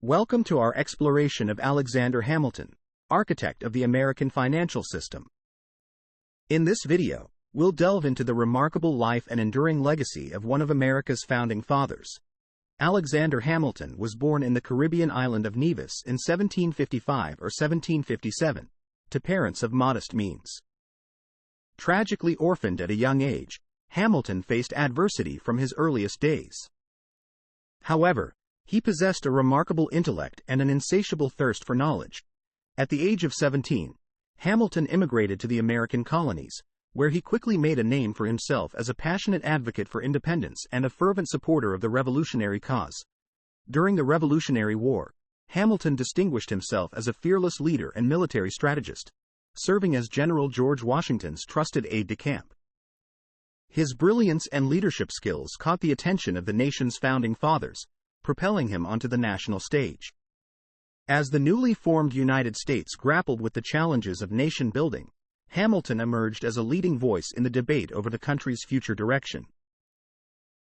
Welcome to our exploration of Alexander Hamilton, architect of the American financial system. In this video, we'll delve into the remarkable life and enduring legacy of one of America's founding fathers. Alexander Hamilton was born in the Caribbean island of Nevis in 1755 or 1757, to parents of modest means. Tragically orphaned at a young age, Hamilton faced adversity from his earliest days. However, he possessed a remarkable intellect and an insatiable thirst for knowledge. At the age of 17, Hamilton immigrated to the American colonies, where he quickly made a name for himself as a passionate advocate for independence and a fervent supporter of the revolutionary cause. During the Revolutionary War, Hamilton distinguished himself as a fearless leader and military strategist, serving as General George Washington's trusted aide-de-camp. His brilliance and leadership skills caught the attention of the nation's founding fathers, propelling him onto the national stage. As the newly formed United States grappled with the challenges of nation building, Hamilton emerged as a leading voice in the debate over the country's future direction.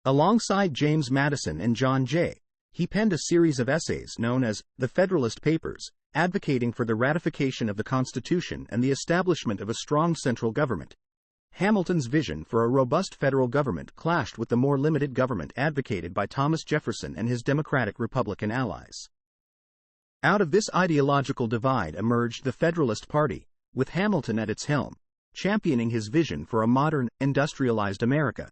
Alongside James Madison and John Jay, he penned a series of essays known as the Federalist Papers, advocating for the ratification of the Constitution and the establishment of a strong central government. Hamilton's vision for a robust federal government clashed with the more limited government advocated by Thomas Jefferson and his Democratic-Republican allies. Out of this ideological divide emerged the Federalist Party, with Hamilton at its helm, championing his vision for a modern, industrialized America.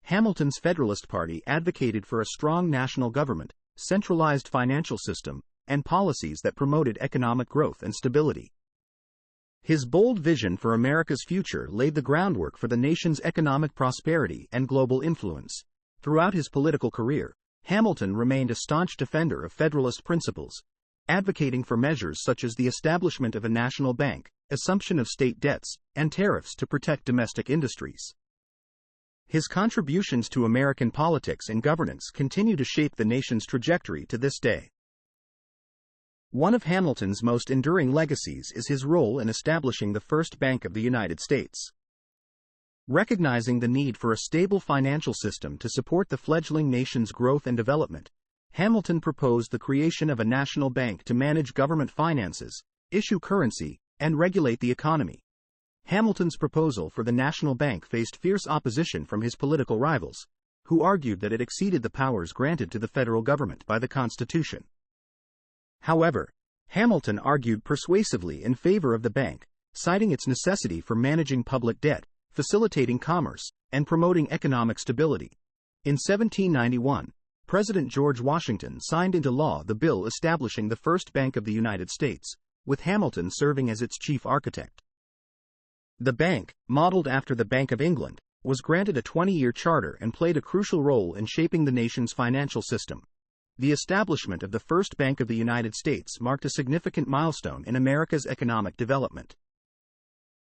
Hamilton's Federalist Party advocated for a strong national government, centralized financial system, and policies that promoted economic growth and stability. His bold vision for America's future laid the groundwork for the nation's economic prosperity and global influence. Throughout his political career, Hamilton remained a staunch defender of Federalist principles, advocating for measures such as the establishment of a national bank, assumption of state debts, and tariffs to protect domestic industries. His contributions to American politics and governance continue to shape the nation's trajectory to this day. One of Hamilton's most enduring legacies is his role in establishing the first Bank of the United States. Recognizing the need for a stable financial system to support the fledgling nation's growth and development, Hamilton proposed the creation of a national bank to manage government finances, issue currency, and regulate the economy. Hamilton's proposal for the national bank faced fierce opposition from his political rivals, who argued that it exceeded the powers granted to the federal government by the Constitution. However, Hamilton argued persuasively in favor of the bank, citing its necessity for managing public debt, facilitating commerce, and promoting economic stability. In 1791, President George Washington signed into law the bill establishing the first Bank of the United States, with Hamilton serving as its chief architect. The bank, modeled after the Bank of England, was granted a 20-year charter and played a crucial role in shaping the nation's financial system. The establishment of the first Bank of the United States marked a significant milestone in America's economic development.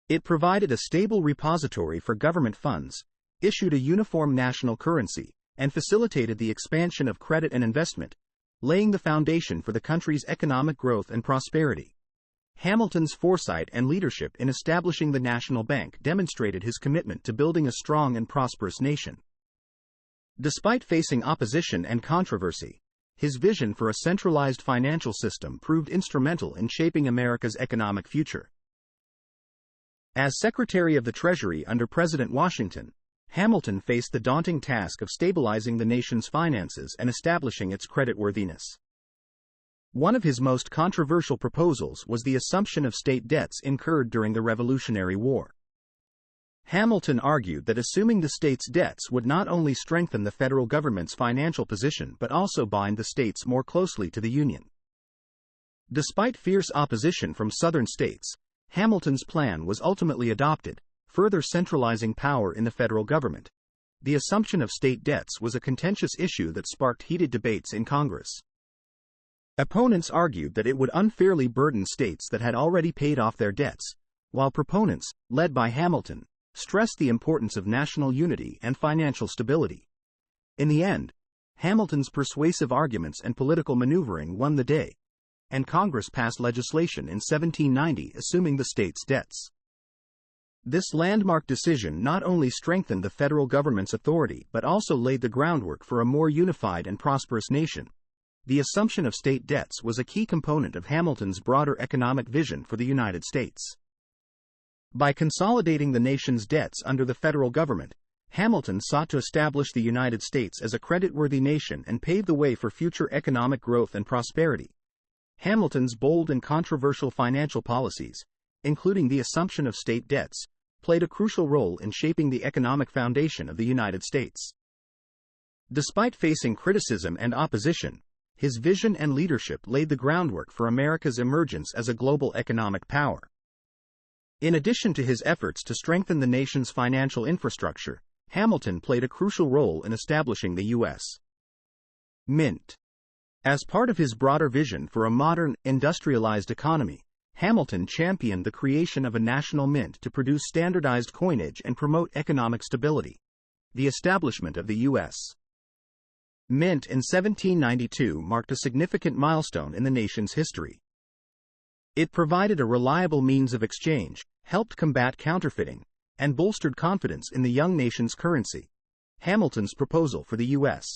It provided a stable repository for government funds, issued a uniform national currency, and facilitated the expansion of credit and investment, laying the foundation for the country's economic growth and prosperity. Hamilton's foresight and leadership in establishing the national bank demonstrated his commitment to building a strong and prosperous nation. Despite facing opposition and controversy, his vision for a centralized financial system proved instrumental in shaping America's economic future. As Secretary of the Treasury under President Washington, Hamilton faced the daunting task of stabilizing the nation's finances and establishing its creditworthiness. One of his most controversial proposals was the assumption of state debts incurred during the Revolutionary War. Hamilton argued that assuming the state's debts would not only strengthen the federal government's financial position but also bind the states more closely to the Union. Despite fierce opposition from southern states, Hamilton's plan was ultimately adopted, further centralizing power in the federal government. The assumption of state debts was a contentious issue that sparked heated debates in Congress. Opponents argued that it would unfairly burden states that had already paid off their debts, while proponents, led by Hamilton, stressed the importance of national unity and financial stability. In the end, Hamilton's persuasive arguments and political maneuvering won the day, and Congress passed legislation in 1790 assuming the state's debts. This landmark decision not only strengthened the federal government's authority but also laid the groundwork for a more unified and prosperous nation. the assumption of state debts was a key component of Hamilton's broader economic vision for the United States. By consolidating the nation's debts under the federal government, Hamilton sought to establish the United States as a creditworthy nation and pave the way for future economic growth and prosperity. Hamilton's bold and controversial financial policies, including the assumption of state debts, played a crucial role in shaping the economic foundation of the United States. Despite facing criticism and opposition, his vision and leadership laid the groundwork for America's emergence as a global economic power. In addition to his efforts to strengthen the nation's financial infrastructure, Hamilton played a crucial role in establishing the U.S. Mint. As part of his broader vision for a modern, industrialized economy, Hamilton championed the creation of a national mint to produce standardized coinage and promote economic stability. The establishment of the U.S. Mint in 1792 marked a significant milestone in the nation's history. It provided a reliable means of exchange, helped combat counterfeiting, and bolstered confidence in the young nation's currency. Hamilton's proposal for the U.S.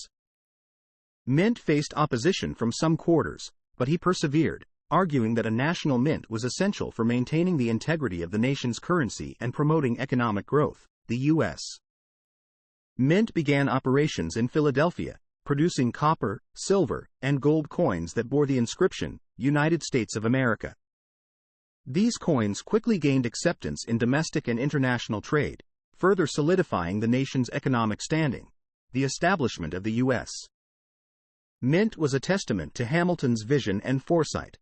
Mint faced opposition from some quarters, but he persevered, arguing that a national mint was essential for maintaining the integrity of the nation's currency and promoting economic growth. The U.S. Mint began operations in Philadelphia, producing copper, silver, and gold coins that bore the inscription, United States of America. These coins quickly gained acceptance in domestic and international trade, further solidifying the nation's economic standing. The establishment of the U.S. Mint was a testament to Hamilton's vision and foresight.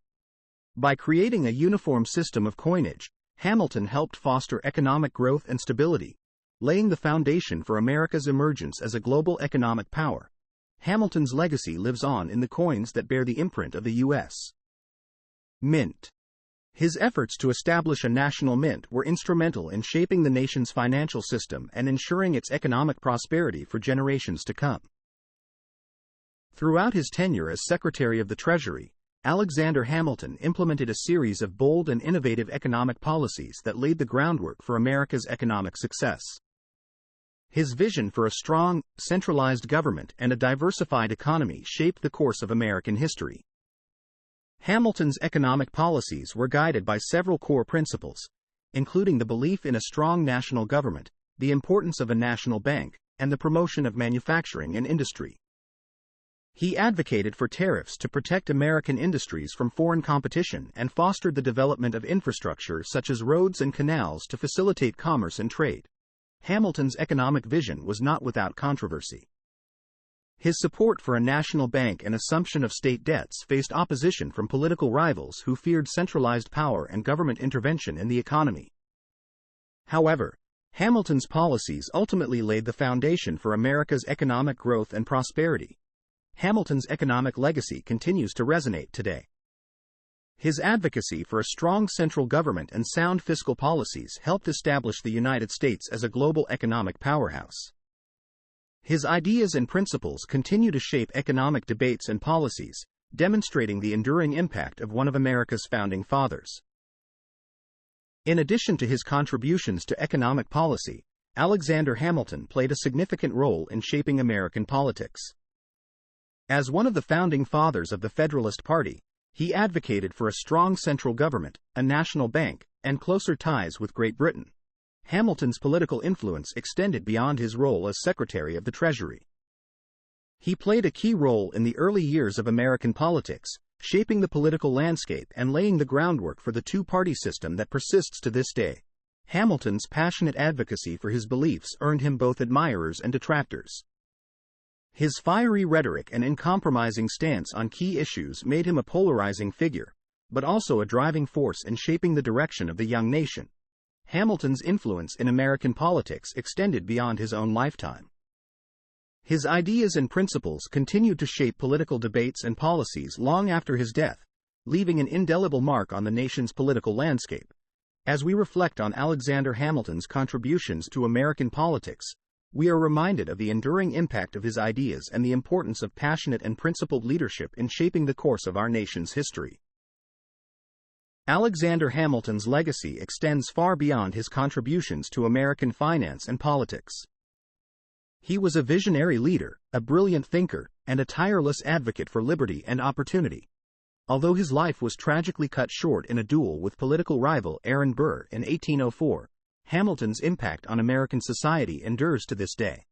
By creating a uniform system of coinage, Hamilton helped foster economic growth and stability, laying the foundation for America's emergence as a global economic power. Hamilton's legacy lives on in the coins that bear the imprint of the U.S. Mint. His efforts to establish a national mint were instrumental in shaping the nation's financial system and ensuring its economic prosperity for generations to come. Throughout his tenure as Secretary of the Treasury, Alexander Hamilton implemented a series of bold and innovative economic policies that laid the groundwork for America's economic success. His vision for a strong, centralized government and a diversified economy shaped the course of American history. Hamilton's economic policies were guided by several core principles, including the belief in a strong national government, the importance of a national bank, and the promotion of manufacturing and industry. He advocated for tariffs to protect American industries from foreign competition and fostered the development of infrastructure such as roads and canals to facilitate commerce and trade. Hamilton's economic vision was not without controversy. His support for a national bank and assumption of state debts faced opposition from political rivals who feared centralized power and government intervention in the economy. However, Hamilton's policies ultimately laid the foundation for America's economic growth and prosperity. Hamilton's economic legacy continues to resonate today. His advocacy for a strong central government and sound fiscal policies helped establish the United States as a global economic powerhouse. His ideas and principles continue to shape economic debates and policies, demonstrating the enduring impact of one of America's founding fathers. In addition to his contributions to economic policy, Alexander Hamilton played a significant role in shaping American politics. As one of the founding fathers of the Federalist Party, he advocated for a strong central government, a national bank, and closer ties with Great Britain. Hamilton's political influence extended beyond his role as Secretary of the Treasury. He played a key role in the early years of American politics, shaping the political landscape and laying the groundwork for the two-party system that persists to this day. Hamilton's passionate advocacy for his beliefs earned him both admirers and detractors. His fiery rhetoric and uncompromising stance on key issues made him a polarizing figure, but also a driving force in shaping the direction of the young nation. Hamilton's influence in American politics extended beyond his own lifetime. His ideas and principles continued to shape political debates and policies long after his death, leaving an indelible mark on the nation's political landscape. As we reflect on Alexander Hamilton's contributions to American politics, we are reminded of the enduring impact of his ideas and the importance of passionate and principled leadership in shaping the course of our nation's history. Alexander Hamilton's legacy extends far beyond his contributions to American finance and politics. He was a visionary leader, a brilliant thinker, and a tireless advocate for liberty and opportunity. Although his life was tragically cut short in a duel with political rival Aaron Burr in 1804, Hamilton's impact on American society endures to this day.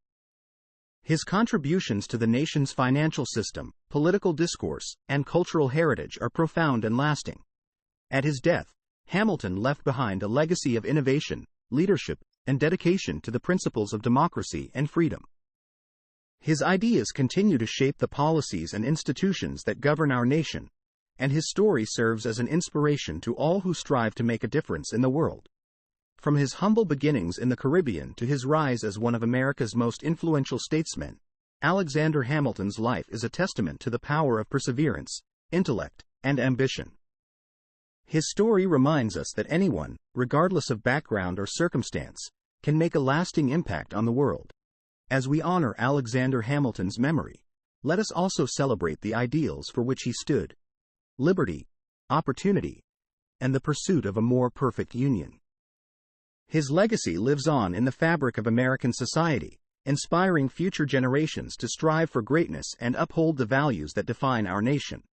His contributions to the nation's financial system, political discourse, and cultural heritage are profound and lasting. At his death, Hamilton left behind a legacy of innovation, leadership, and dedication to the principles of democracy and freedom. His ideas continue to shape the policies and institutions that govern our nation, and his story serves as an inspiration to all who strive to make a difference in the world. From his humble beginnings in the Caribbean to his rise as one of America's most influential statesmen, Alexander Hamilton's life is a testament to the power of perseverance, intellect, and ambition. His story reminds us that anyone, regardless of background or circumstance, can make a lasting impact on the world. As we honor Alexander Hamilton's memory, let us also celebrate the ideals for which he stood: liberty, opportunity, and the pursuit of a more perfect union. His legacy lives on in the fabric of American society, inspiring future generations to strive for greatness and uphold the values that define our nation.